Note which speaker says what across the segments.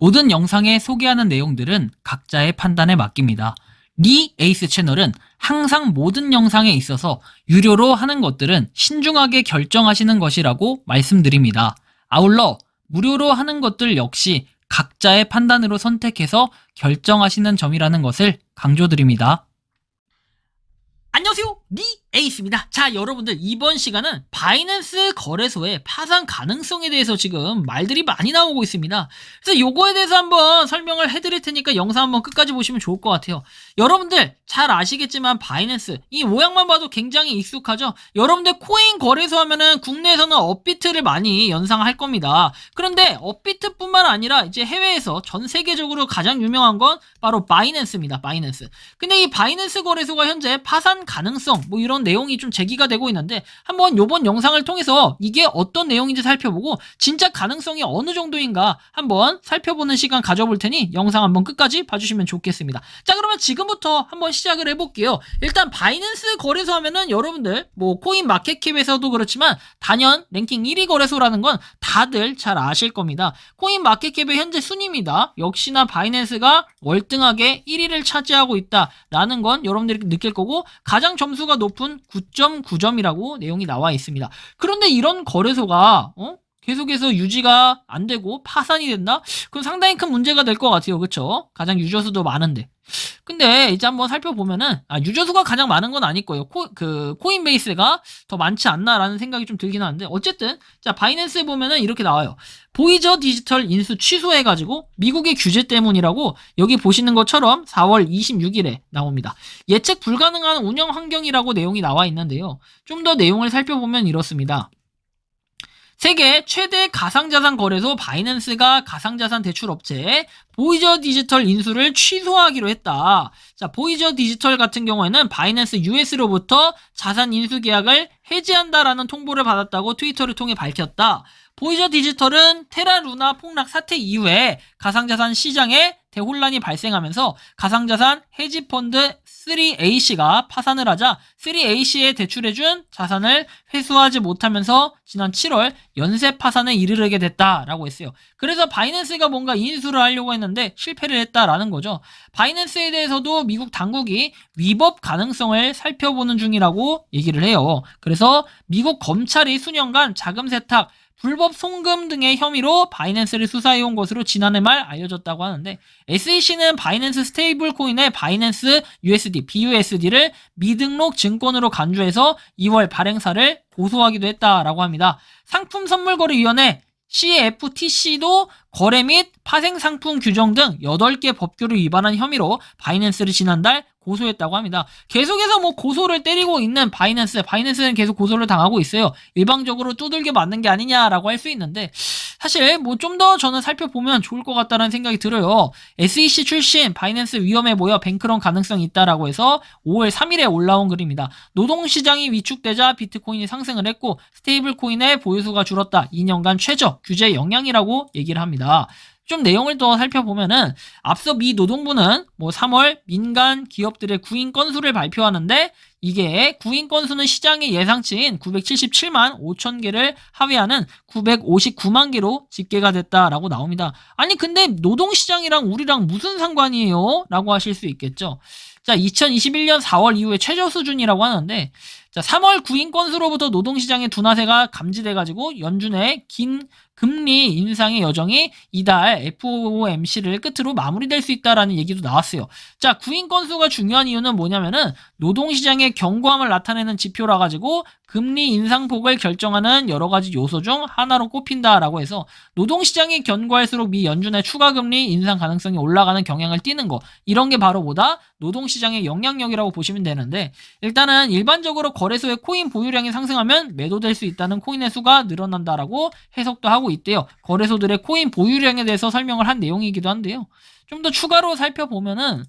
Speaker 1: 모든 영상에 소개하는 내용들은 각자의 판단에 맡깁니다. 리 에이스 채널은 항상 모든 영상에 있어서 유료로 하는 것들은 신중하게 결정하시는 것이라고 말씀드립니다. 아울러 무료로 하는 것들 역시 각자의 판단으로 선택해서 결정하시는 점이라는 것을 강조드립니다. 안녕하세요, 리 에이스입니다. 자, 여러분들, 이번 시간은 바이낸스 거래소의 파산 가능성에 대해서 지금 말들이 많이 나오고 있습니다. 그래서 요거에 대해서 한번 설명을 해드릴 테니까 영상 한번 끝까지 보시면 좋을 것 같아요. 여러분들 잘 아시겠지만 바이낸스, 이 모양만 봐도 굉장히 익숙하죠. 여러분들 코인 거래소 하면은 국내에서는 업비트를 많이 연상할 겁니다. 그런데 업비트뿐만 아니라 이제 해외에서 전 세계적으로 가장 유명한 건 바로 바이낸스입니다. 바이낸스. 근데 이 바이낸스 거래소가 현재 파산 가능성, 뭐 이런 내용이 좀 제기가 되고 있는데, 한번 요번 영상을 통해서 이게 어떤 내용인지 살펴보고 진짜 가능성이 어느 정도인가 한번 살펴보는 시간 가져볼 테니 영상 한번 끝까지 봐주시면 좋겠습니다. 자, 그러면 지금부터 한번 시작을 해볼게요. 일단 바이낸스 거래소 하면은 여러분들 뭐 코인 마켓캡에서도 그렇지만 단연 랭킹 1위 거래소라는 건 다들 잘 아실 겁니다. 코인 마켓캡의 현재 순위입니다. 역시나 바이낸스가 월등하게 1위를 차지하고 있다라는 건 여러분들이 느낄 거고, 가장 점수가 높은 9.9점이라고 내용이 나와 있습니다. 그런데 이런 거래소가 계속해서 유지가 안 되고 파산이 된다? 그건 상당히 큰 문제가 될 것 같아요. 그쵸? 가장 유저수도 많은데. 근데 이제 한번 살펴보면은, 유저수가 가장 많은 건 아닐 거예요. 코인베이스가 더 많지 않나라는 생각이 좀 들긴 하는데, 어쨌든 자, 바이낸스에 보면은 이렇게 나와요. 보이저 디지털 인수 취소해가지고 미국의 규제 때문이라고 여기 보시는 것처럼 4월 26일에 나옵니다. 예측 불가능한 운영 환경이라고 내용이 나와 있는데요. 좀 더 내용을 살펴보면 이렇습니다. 세계 최대 가상자산 거래소 바이낸스가 가상자산 대출 업체 보이저 디지털 인수를 취소하기로 했다. 자, 보이저 디지털 같은 경우에는 바이낸스 US로부터 자산 인수 계약을 해지한다라는 통보를 받았다고 트위터를 통해 밝혔다. 보이저 디지털은 테라 루나 폭락 사태 이후에 가상자산 시장에 대혼란이 발생하면서 가상자산 헤지펀드 3AC가 파산을 하자 3AC에 대출해준 자산을 회수하지 못하면서 지난 7월 연쇄 파산에 이르게 됐다라고 했어요. 그래서 바이낸스가 뭔가 인수를 하려고 했는데 실패를 했다라는 거죠. 바이낸스에 대해서도 미국 당국이 위법 가능성을 살펴보는 중이라고 얘기를 해요. 그래서 미국 검찰이 수년간 자금 세탁, 불법 송금 등의 혐의로 바이낸스를 수사해온 것으로 지난해 말 알려졌다고 하는데, SEC는 바이낸스 스테이블 코인의 바이낸스 USD, BUSD를 미등록 증권으로 간주해서 2월 발행사를 고소하기도 했다라고 합니다. 상품선물거래위원회 CFTC도 거래 및 파생상품 규정 등 8개 법규를 위반한 혐의로 바이낸스를 지난달 고소했다고 합니다. 계속해서 뭐 고소를 때리고 있는 바이낸스는 계속 고소를 당하고 있어요. 일방적으로 두들겨 맞는 게 아니냐라고 할 수 있는데, 사실 뭐 좀 더 저는 살펴보면 좋을 것 같다는 생각이 들어요. SEC 출신 바이낸스 위험해 보여 뱅크런 가능성이 있다라고 해서 5월 3일에 올라온 글입니다. 노동시장이 위축되자 비트코인이 상승을 했고 스테이블 코인의 보유수가 줄었다. 2년간 최저 규제 영향이라고 얘기를 합니다. 좀 내용을 더 살펴보면은, 앞서 미 노동부는 뭐 3월 민간 기업들의 구인 건수를 발표하는데, 이게 구인 건수는 시장의 예상치인 977만 5천 개를 하회하는 959만 개로 집계가 됐다라고 나옵니다. 아니 근데 노동시장이랑 우리랑 무슨 상관이에요? 라고 하실 수 있겠죠. 자, 2021년 4월 이후에 최저 수준이라고 하는데, 자, 3월 구인 건수로부터 노동시장의 둔화세가 감지돼가지고 연준의 긴 금리 인상의 여정이 이달 FOMC를 끝으로 마무리될 수 있다라는 얘기도 나왔어요. 자, 구인 건수가 중요한 이유는 뭐냐면은 노동시장의 견고함을 나타내는 지표라 가지고 금리 인상폭을 결정하는 여러 가지 요소 중 하나로 꼽힌다라고 해서, 노동시장이 견고할수록 미 연준의 추가 금리 인상 가능성이 올라가는 경향을 띠는 거, 이런 게 바로 뭐다? 노동시장의 영향력이라고 보시면 되는데, 일단은 일반적으로 거래소의 코인 보유량이 상승하면 매도될 수 있다는 코인의 수가 늘어난다라고 해석도 하고 있대요. 거래소들의 코인 보유량에 대해서 설명을 한 내용이기도 한데요. 좀 더 추가로 살펴보면은,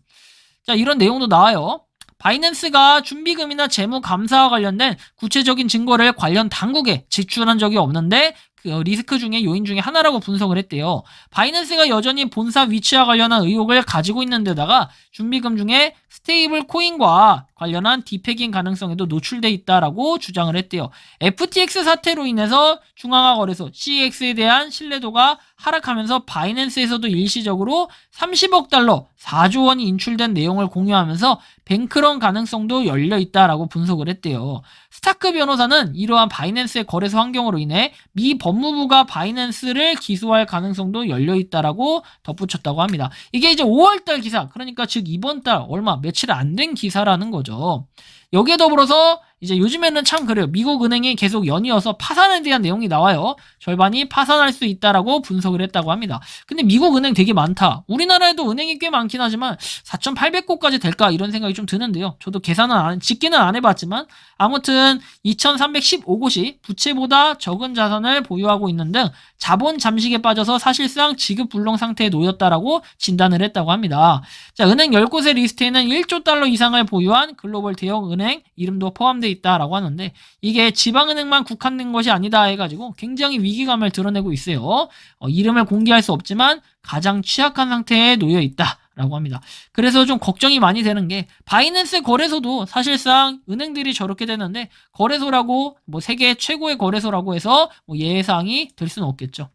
Speaker 1: 자, 이런 내용도 나와요. 바이낸스가 준비금이나 재무 감사와 관련된 구체적인 증거를 관련 당국에 제출한 적이 없는데, 리스크 중에 요인 중에 하나라고 분석을 했대요. 바이낸스가 여전히 본사 위치와 관련한 의혹을 가지고 있는 데다가 준비금 중에 스테이블 코인과 관련한 디패깅 가능성에도 노출돼 있다라고 주장을 했대요. FTX 사태로 인해서 중앙화 거래소 CEX에 대한 신뢰도가 하락하면서 바이낸스에서도 일시적으로 30억 달러 4조 원이 인출된 내용을 공유하면서 뱅크런 가능성도 열려 있다라고 분석을 했대요. 스타크 변호사는 이러한 바이낸스의 거래소 환경으로 인해 미 법무부가 바이낸스를 기소할 가능성도 열려 있다라고 덧붙였다고 합니다. 이게 이제 5월달 기사, 그러니까 즉 이번 달 얼마 며칠 안 된 기사라는 거죠. 여기에 더불어서 이제 요즘에는 참 그래요. 미국 은행이 계속 연이어서 파산에 대한 내용이 나와요. 절반이 파산할 수 있다라고 분석을 했다고 합니다. 근데 미국 은행 되게 많다. 우리나라에도 은행이 꽤 많긴 하지만 4,800곳까지 될까 이런 생각이 좀 드는데요. 저도 계산은 집계는 안 해봤지만 아무튼 2,315곳이 부채보다 적은 자산을 보유하고 있는 등 자본 잠식에 빠져서 사실상 지급 불능 상태에 놓였다라고 진단을 했다고 합니다. 자, 은행 10곳의 리스트에는 1조 달러 이상을 보유한 글로벌 대형 은행 이름도 포함되어 있다라고 하는데 이게 지방은행만 국한된 것이 아니다 해가지고 굉장히 위기감을 드러내고 있어요. 이름을 공개할 수 없지만 가장 취약한 상태에 놓여 있다라고 합니다. 그래서 좀 걱정이 많이 되는 게 바이낸스 거래소도 사실상 은행들이 저렇게 되는데 거래소라고 뭐 세계 최고의 거래소라고 해서 뭐 예외사항이 될 수는 없겠죠.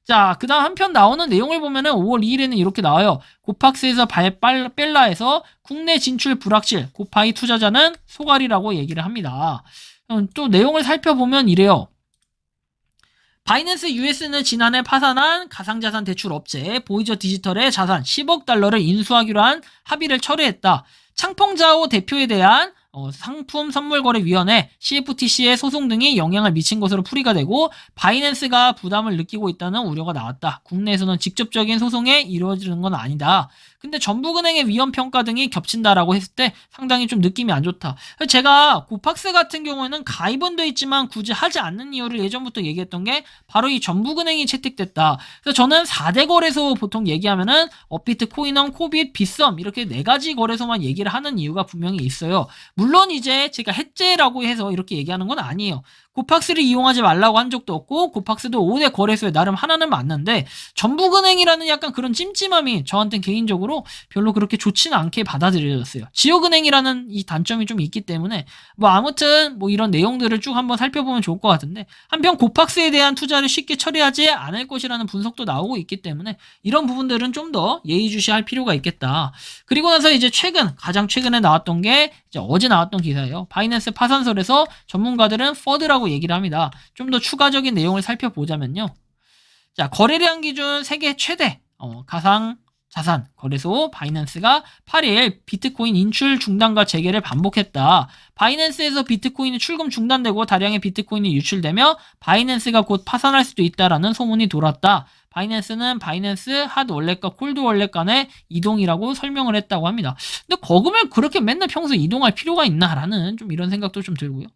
Speaker 1: 자, 그 다음 한편 나오는 내용을 보면은 5월 2일에는 이렇게 나와요. 고팍스에서 벨라에서 국내 진출 불확실, 고파이 투자자는 소갈이라고 얘기를 합니다. 또 내용을 살펴보면 이래요. 바이낸스 US는 지난해 파산한 가상자산 대출 업체 보이저 디지털의 자산 10억 달러를 인수하기로 한 합의를 철회했다. 창펑자오 대표에 대한 상품 선물거래위원회 CFTC의 소송 등이 영향을 미친 것으로 풀이가 되고 바이낸스가 부담을 느끼고 있다는 우려가 나왔다. 국내에서는 직접적인 소송에 이루어지는 건 아니다. 근데 전북은행의 위험평가 등이 겹친다라고 했을 때 상당히 좀 느낌이 안 좋다. 제가 고팍스 같은 경우에는 가입은 돼 있지만 굳이 하지 않는 이유를 예전부터 얘기했던 게 바로 이 전북은행이 채택됐다. 그래서 저는 4대 거래소 보통 얘기하면은 업비트, 코인원, 코빗, 빗썸 이렇게 4가지 거래소만 얘기를 하는 이유가 분명히 있어요. 물론 이제 제가 해제라고 해서 이렇게 얘기하는 건 아니에요. 고팍스를 이용하지 말라고 한 적도 없고 고팍스도 5대 거래소에 나름 하나는 맞는데 전북은행이라는 약간 그런 찜찜함이 저한테는 개인적으로 별로 그렇게 좋지는 않게 받아들여졌어요. 지역은행이라는 이 단점이 좀 있기 때문에 뭐 아무튼 뭐 이런 내용들을 쭉 한번 살펴보면 좋을 것 같은데 한편 고팍스에 대한 투자를 쉽게 처리하지 않을 것이라는 분석도 나오고 있기 때문에 이런 부분들은 좀 더 예의주시할 필요가 있겠다. 그리고 나서 이제 가장 최근에 나왔던 게 이제 어제 나왔던 기사예요. 바이낸스 파산설에서 전문가들은 퍼드라고 얘기를 합니다. 좀 더 추가적인 내용을 살펴보자면요. 자, 거래량 기준 세계 최대 가상자산 거래소 바이낸스가 8일 비트코인 인출 중단과 재개를 반복했다. 바이낸스에서 비트코인이 출금 중단되고 다량의 비트코인이 유출되며 바이낸스가 곧 파산할 수도 있다라는 소문이 돌았다. 바이낸스는 바이낸스 핫 월렛과 콜드 월렛 간의 이동이라고 설명을 했다고 합니다. 근데 거금을 그렇게 맨날 평소에 이동할 필요가 있나라는 좀 이런 생각도 좀 들고요.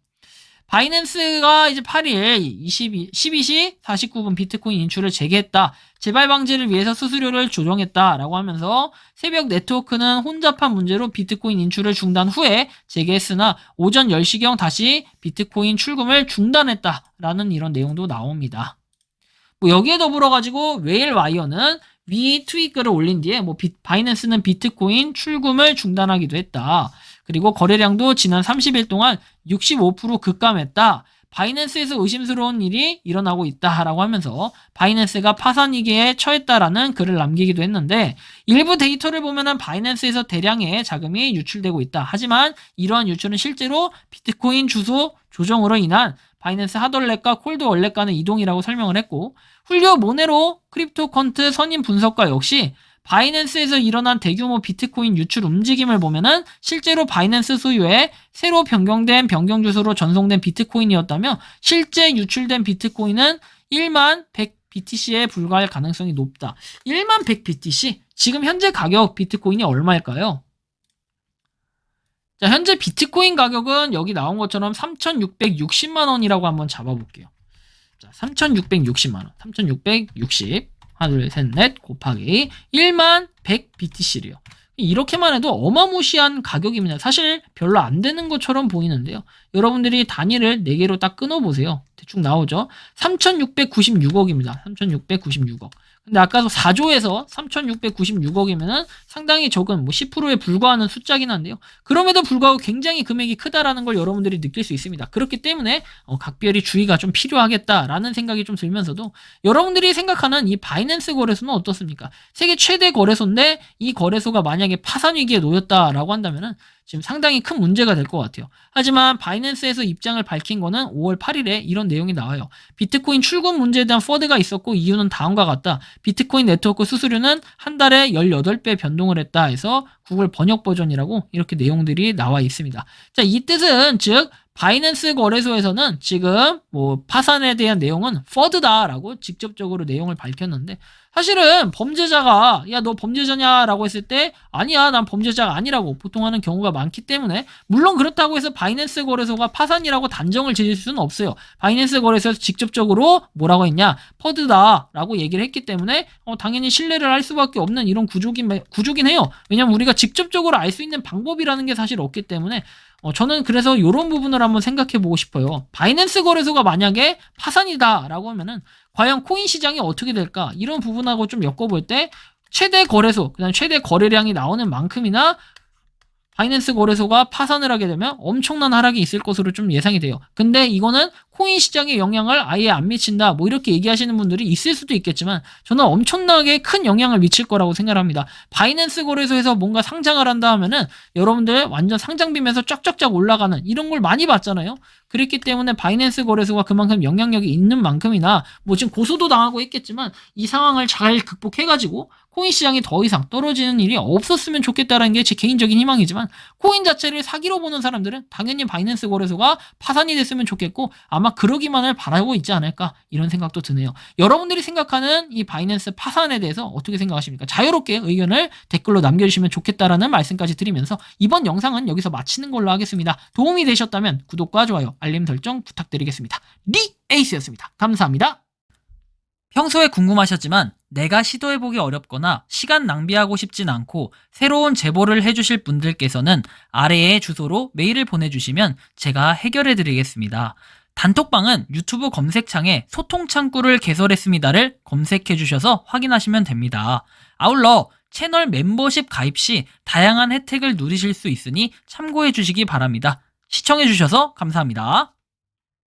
Speaker 1: 바이낸스가 이제 8일 12시 49분 비트코인 인출을 재개했다. 재발 방지를 위해서 수수료를 조정했다라고 하면서 새벽 네트워크는 혼잡한 문제로 비트코인 인출을 중단 후에 재개했으나 오전 10시경 다시 비트코인 출금을 중단했다라는 이런 내용도 나옵니다. 뭐 여기에 더불어 가지고 웨일와이어는 위 트윗글을 올린 뒤에 바이낸스는 비트코인 출금을 중단하기도 했다. 그리고 거래량도 지난 30일 동안 65% 급감했다. 바이낸스에서 의심스러운 일이 일어나고 있다라고 하면서 바이낸스가 파산 위기에 처했다라는 글을 남기기도 했는데 일부 데이터를 보면은 바이낸스에서 대량의 자금이 유출되고 있다. 하지만 이러한 유출은 실제로 비트코인 주소 조정으로 인한 바이낸스 핫월렛과 콜드 월렛 간의 이동이라고 설명을 했고 훌리오 모네로 크립토컨트 선임 분석가 역시 바이낸스에서 일어난 대규모 비트코인 유출 움직임을 보면은 실제로 바이낸스 소유의 새로 변경 주소로 전송된 비트코인이었다며 실제 유출된 비트코인은 1만 100 BTC에 불과할 가능성이 높다. 1만 100 BTC? 지금 현재 가격 비트코인이 얼마일까요? 자, 현재 비트코인 가격은 여기 나온 것처럼 3,660만 원이라고 한번 잡아볼게요. 자, 3,660만 원. 3,660. 하나, 둘, 셋, 넷 곱하기 1만 100 BTC래요. 이렇게만 해도 어마무시한 가격입니다. 사실 별로 안 되는 것처럼 보이는데요. 여러분들이 단위를 4개로 딱 끊어보세요. 대충 나오죠. 3,696억입니다. 3,696억. 근데 아까도 4조에서 3,696억이면은 상당히 적은 10%에 불과하는 숫자긴 한데요. 그럼에도 불구하고 굉장히 금액이 크다라는 걸 여러분들이 느낄 수 있습니다. 그렇기 때문에 각별히 주의가 좀 필요하겠다라는 생각이 좀 들면서도 여러분들이 생각하는 이 바이낸스 거래소는 어떻습니까? 세계 최대 거래소인데 이 거래소가 만약에 파산 위기에 놓였다라고 한다면은 지금 상당히 큰 문제가 될 것 같아요. 하지만 바이낸스에서 입장을 밝힌 거는 5월 8일에 이런 내용이 나와요. 비트코인 출금 문제에 대한 퍼드가 있었고 이유는 다음과 같다. 비트코인 네트워크 수수료는 한 달에 18배 변동을 했다 해서 구글 번역 버전이라고 이렇게 내용들이 나와 있습니다. 자, 이 뜻은 즉 바이낸스 거래소에서는 지금 파산에 대한 내용은 퍼드다라고 직접적으로 내용을 밝혔는데 사실은 범죄자가 야 너 범죄자냐 라고 했을 때 아니야 난 범죄자가 아니라고 보통 하는 경우가 많기 때문에 물론 그렇다고 해서 바이낸스 거래소가 파산이라고 단정을 지을 수는 없어요. 바이낸스 거래소에서 직접적으로 뭐라고 했냐 퍼드다 라고 얘기를 했기 때문에 당연히 신뢰를 할 수밖에 없는 이런 구조긴 해요. 왜냐면 우리가 직접적으로 알 수 있는 방법이라는 게 사실 없기 때문에 저는 그래서 이런 부분을 한번 생각해 보고 싶어요. 바이낸스 거래소가 만약에 파산이다 라고 하면은 과연 코인 시장이 어떻게 될까? 이런 부분하고 좀 엮어볼 때 최대 거래소, 그다음 최대 거래량이 나오는 만큼이나 바이낸스 거래소가 파산을 하게 되면 엄청난 하락이 있을 것으로 좀 예상이 돼요. 근데 이거는 코인 시장에 영향을 아예 안 미친다 이렇게 얘기하시는 분들이 있을 수도 있겠지만 저는 엄청나게 큰 영향을 미칠 거라고 생각합니다. 바이낸스 거래소에서 뭔가 상장을 한다 하면은 여러분들 완전 상장비면서 쫙쫙쫙 올라가는 이런 걸 많이 봤잖아요. 그랬기 때문에 바이낸스 거래소가 그만큼 영향력이 있는 만큼이나 지금 고소도 당하고 있겠지만 이 상황을 잘 극복해가지고 코인 시장이 더 이상 떨어지는 일이 없었으면 좋겠다라는 게 제 개인적인 희망이지만 코인 자체를 사기로 보는 사람들은 당연히 바이낸스 거래소가 파산이 됐으면 좋겠고 아마 그러기만을 바라고 있지 않을까 이런 생각도 드네요. 여러분들이 생각하는 이 바이낸스 파산에 대해서 어떻게 생각하십니까? 자유롭게 의견을 댓글로 남겨주시면 좋겠다라는 말씀까지 드리면서 이번 영상은 여기서 마치는 걸로 하겠습니다. 도움이 되셨다면 구독과 좋아요, 알림 설정 부탁드리겠습니다. 리에이스였습니다. 감사합니다. 평소에 궁금하셨지만 내가 시도해보기 어렵거나 시간 낭비하고 싶진 않고 새로운 제보를 해주실 분들께서는 아래의 주소로 메일을 보내주시면 제가 해결해드리겠습니다. 단톡방은 유튜브 검색창에 소통창구를 개설했습니다를 검색해주셔서 확인하시면 됩니다. 아울러 채널 멤버십 가입 시 다양한 혜택을 누리실 수 있으니 참고해주시기 바랍니다. 시청해주셔서 감사합니다.